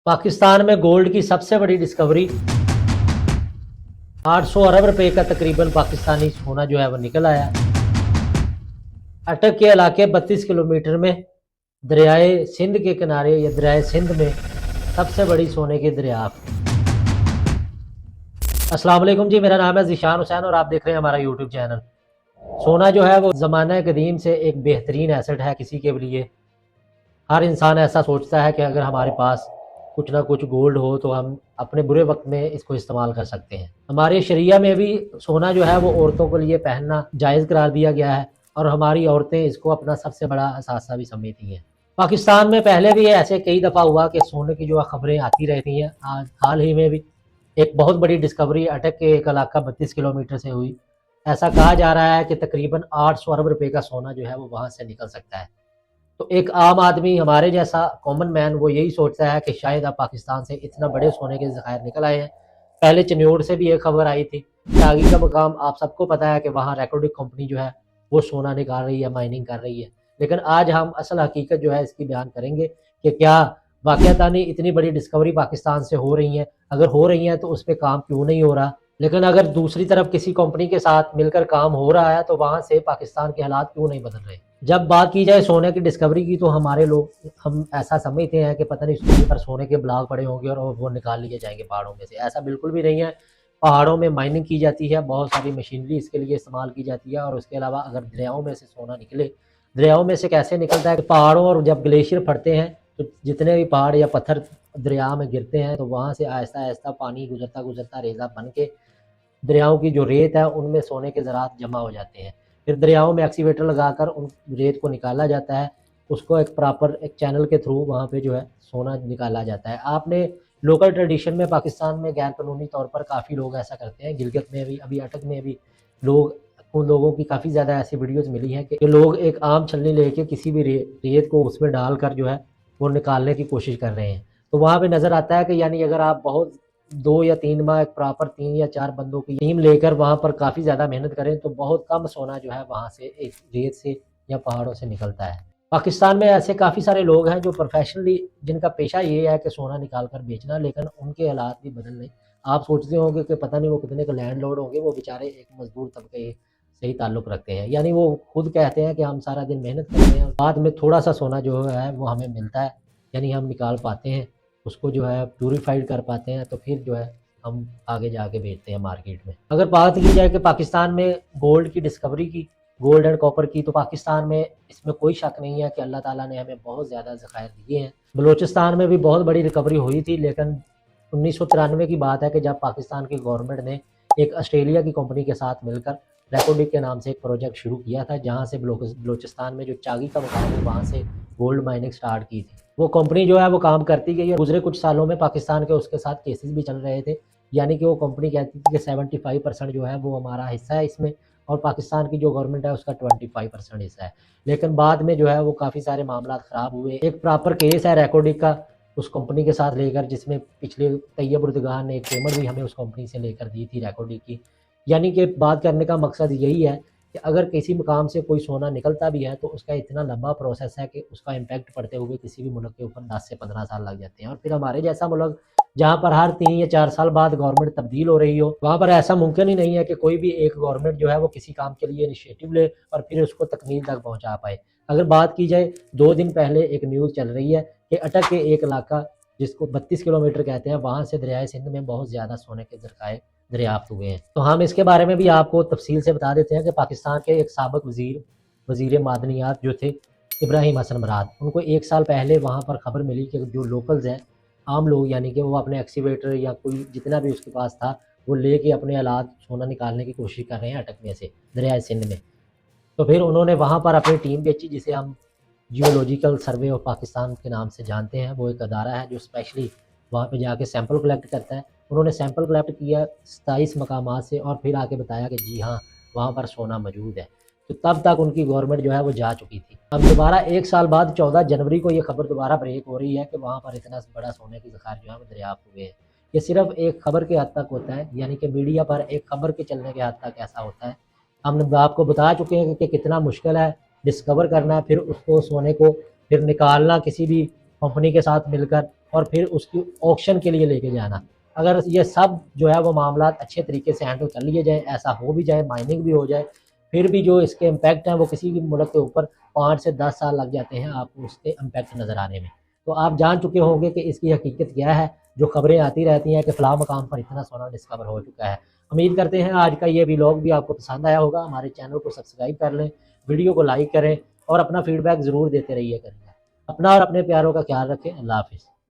पाकिस्तान में गोल्ड की सबसे बड़ी डिस्कवरी 800 अरब रुपए का तकरीबन पाकिस्तानी सोना जो है वो निकल आया। अटक के इलाके 32 किलोमीटर में दरियाए सिंध के किनारे या दरियाए सिंध में सबसे बड़ी सोने की दरियाफ्त। अस्सलाम वालेकुम जी, मेरा नाम है ज़ीशान हुसैन और आप देख रहे हैं हमारा यूट्यूब चैनल। सोना जो है वो ज़माना कदीम से एक बेहतरीन एसेट है किसी के लिए। हर इंसान ऐसा सोचता है कि अगर हमारे पास कुछ ना कुछ गोल्ड हो तो हम अपने बुरे वक्त में इसको इस्तेमाल कर सकते हैं। हमारे शरिया में भी सोना जो है वो औरतों के लिए पहनना जायज़ करार दिया गया है और हमारी औरतें इसको अपना सबसे बड़ा असासा भी समझती हैं। पाकिस्तान में पहले भी ऐसे कई दफ़ा हुआ कि सोने की जो खबरें आती रहती हैं। आज हाल ही में भी एक बहुत बड़ी डिस्कवरी अटक के एक इलाका 32 किलोमीटर से हुई। ऐसा कहा जा रहा है कि तकरीबन 800 अरब रुपए का सोना जो है वो वहाँ से निकल सकता है। तो एक आम आदमी हमारे जैसा कॉमन मैन वो यही सोचता है कि शायद अब पाकिस्तान से इतना बड़े सोने के ज़खायर निकल आए हैं। पहले चिन्योड़ से भी एक खबर आई थी। टागी का मकाम आप सबको पता है कि वहाँ रेकॉर्डिंग कंपनी जो है वो सोना निकाल रही है, माइनिंग कर रही है। लेकिन आज हम असल हकीकत जो है इसकी बयान करेंगे कि क्या वाक़यातानी इतनी बड़ी डिस्कवरी पाकिस्तान से हो रही हैं। अगर हो रही हैं तो उस पर काम क्यों नहीं हो रहा। लेकिन अगर दूसरी तरफ किसी कंपनी के साथ मिलकर काम हो रहा है तो वहाँ से पाकिस्तान के हालात क्यों नहीं बदल रहे। जब बात की जाए सोने की डिस्कवरी की तो हमारे लोग हम ऐसा समझते हैं कि पता नहीं उसके ऊपर सोने के ब्लॉक पड़े होंगे और वो निकाल लिए जाएंगे पहाड़ों में से। ऐसा बिल्कुल भी नहीं है। पहाड़ों में माइनिंग की जाती है, बहुत सारी मशीनरी इसके लिए इस्तेमाल की जाती है। और उसके अलावा अगर दरियाओं में से सोना निकले, दरियाओं में से कैसे निकलता है कि पहाड़ों और जब ग्लेशियर फटते हैं तो जितने भी पहाड़ या पत्थर दरिया में गिरते हैं तो वहाँ से आहिस्ता आहिस्ता पानी गुजरता गुजरता रेजा बन के दरियाओं की जो रेत है उनमें सोने के ज़रात जमा हो जाते हैं। फिर दरियाओं में एक्सीवेटर लगाकर उन रेत को निकाला जाता है। उसको एक प्रॉपर एक चैनल के थ्रू वहाँ पे जो है सोना निकाला जाता है। आपने लोकल ट्रेडिशन में पाकिस्तान में गैर कानूनी तौर पर काफ़ी लोग ऐसा करते हैं। गिलगित में भी, अभी अटक में भी लोग, उन लोगों की काफ़ी ज़्यादा ऐसी वीडियोज़ मिली हैं कि लोग एक आम छलनी लेके किसी भी रेत को उसमें डालकर जो है वो निकालने की कोशिश कर रहे हैं। तो वहाँ पे नज़र आता है कि यानी अगर आप बहुत 2 या 3 माह एक प्रॉपर 3 या 4 बंदों की टीम लेकर वहाँ पर काफ़ी ज़्यादा मेहनत करें तो बहुत कम सोना जो है वहाँ से एक रेत से या पहाड़ों से निकलता है। पाकिस्तान में ऐसे काफ़ी सारे लोग हैं जो प्रोफेशनली जिनका पेशा ये है कि सोना निकाल कर बेचना, लेकिन उनके हालात भी बदल रहे। आप सोचते होंगे कि पता नहीं वो कितने के लैंडलॉर्ड होंगे, वो बेचारे एक मजदूर तबके से ही ताल्लुक़ रखते हैं। यानी वो खुद कहते हैं कि हम सारा दिन मेहनत करते हैं और बाद में थोड़ा-सा सोना जो है वो हमें मिलता है, यानी हम निकाल पाते हैं, उसको जो है प्यूरीफाइड कर पाते हैं तो फिर जो है हम आगे जाके बेचते हैं मार्केट में। अगर बात की जाए कि पाकिस्तान में गोल्ड की डिस्कवरी की, गोल्ड एंड कॉपर की, तो पाकिस्तान में इसमें कोई शक नहीं है कि अल्लाह ताला ने हमें बहुत ज़्यादा ज़खायर दिए हैं। बलूचिस्तान में भी बहुत बड़ी रिकवरी हुई थी, लेकिन 1993 की बात है कि जब पाकिस्तान की गवर्नमेंट ने एक ऑस्ट्रेलिया की कंपनी के साथ मिलकर रेकोडिक के नाम से एक प्रोजेक्ट शुरू किया था, जहाँ से बलूचिस्तान में जो चागी का मकाम है वहाँ से गोल्ड माइनिंग स्टार्ट की थी। वो कंपनी जो है वो काम करती गई और गुजरे कुछ सालों में पाकिस्तान के उसके साथ केसेस भी चल रहे थे। यानी कि वो कंपनी कहती थी कि 75% जो है वो हमारा हिस्सा है इसमें और पाकिस्तान की जो गवर्नमेंट है उसका 25% हिस्सा है। लेकिन बाद में जो है वो काफ़ी सारे मामला ख़राब हुए। एक प्रॉपर केस है रेकोडिक का उस कंपनी के साथ लेकर, जिसमें पिछले तैयब उर्दगान ने एक पेमेंट भी हमें उस कंपनी से लेकर दी थी रेकोडिक की। यानी कि बात करने का मकसद यही है कि अगर किसी मकाम से कोई सोना निकलता भी है तो उसका इतना लंबा प्रोसेस है कि उसका इम्पैक्ट पड़ते हुए किसी भी मुल्क के ऊपर 10 से 15 साल लग जाते हैं। और फिर हमारे जैसा मुल्क जहाँ पर हर 3 या 4 साल बाद गवर्नमेंट तब्दील हो रही हो, वहाँ पर ऐसा मुमकिन ही नहीं है कि कोई भी एक गवर्नमेंट जो है वो किसी काम के लिए इनिशिएटिव ले और फिर उसको तकमील तक पहुँचा पाए। अगर बात की जाए, 2 दिन पहले एक न्यूज़ चल रही है कि अटक के एक इलाका जिसको 32 किलोमीटर कहते हैं, वहाँ से दरियाए सिंध में बहुत ज़्यादा सोने के ज़खायर दरियाफ्त हुए हैं। तो हम इसके बारे में भी आपको तफसील से बता देते हैं कि पाकिस्तान के एक साबिक वज़ीर मादनियात जो थे इब्राहिम हसन मराद, उनको 1 साल पहले वहाँ पर खबर मिली कि जो लोकल्स हैं, आम लोग, यानी कि वो अपने एक्सीवेटर या कोई जितना भी उसके पास था वो लेके अपने औलाद सोना निकालने की कोशिश कर रहे हैं अटक में से दरियाए सिंध में। तो फिर उन्होंने वहाँ पर अपनी टीम भेजी जिसे हम जियोलॉजिकल सर्वे ऑफ पाकिस्तान के नाम से जानते हैं। वो एक अदारा है जो स्पेशली वहाँ पे जाके सैंपल कलेक्ट करता है। उन्होंने सैंपल कलेक्ट किया 27 मकामात से और फिर आके बताया कि जी हाँ, वहाँ पर सोना मौजूद है। तो तब तक उनकी गवर्नमेंट जो है वो जा चुकी थी। अब दोबारा 1 साल बाद 14 जनवरी को ये खबर दोबारा ब्रेक हो रही है कि वहाँ पर इतना बड़ा सोने की ज़खायर जो है वो दरियाफ्त हुए हैं। ये सिर्फ़ एक खबर के हद तक होता है, यानी कि मीडिया पर एक खबर के चलने के हद तक ऐसा होता है। हम आपको बता चुके हैं कि कितना मुश्किल है डिस्कवर करना, फिर उसको सोने को फिर निकालना किसी भी कंपनी के साथ मिलकर और फिर उसकी ऑक्शन के लिए लेके जाना। अगर ये सब जो है वो मामला अच्छे तरीके से हैंडल कर लिए जाए, ऐसा हो भी जाए, माइनिंग भी हो जाए, फिर भी जो इसके इम्पैक्ट हैं वो किसी भी मुल्क के ऊपर 5 से 10 साल लग जाते हैं आपको उसके इम्पैक्ट नज़र आने में। तो आप जान चुके होंगे कि इसकी हकीकत क्या है। जो खबरें आती रहती हैं कि फ़लाँ मकाम पर इतना सोना डिस्कवर हो चुका है। उम्मीद करते हैं आज का ये व्लॉग भी आपको पसंद आया होगा। हमारे चैनल को सब्सक्राइब कर लें, वीडियो को लाइक करें और अपना फीडबैक ज़रूर देते रहिए करें। अपना और अपने प्यारों का ख्याल रखें। अल्लाह हाफ़िज़।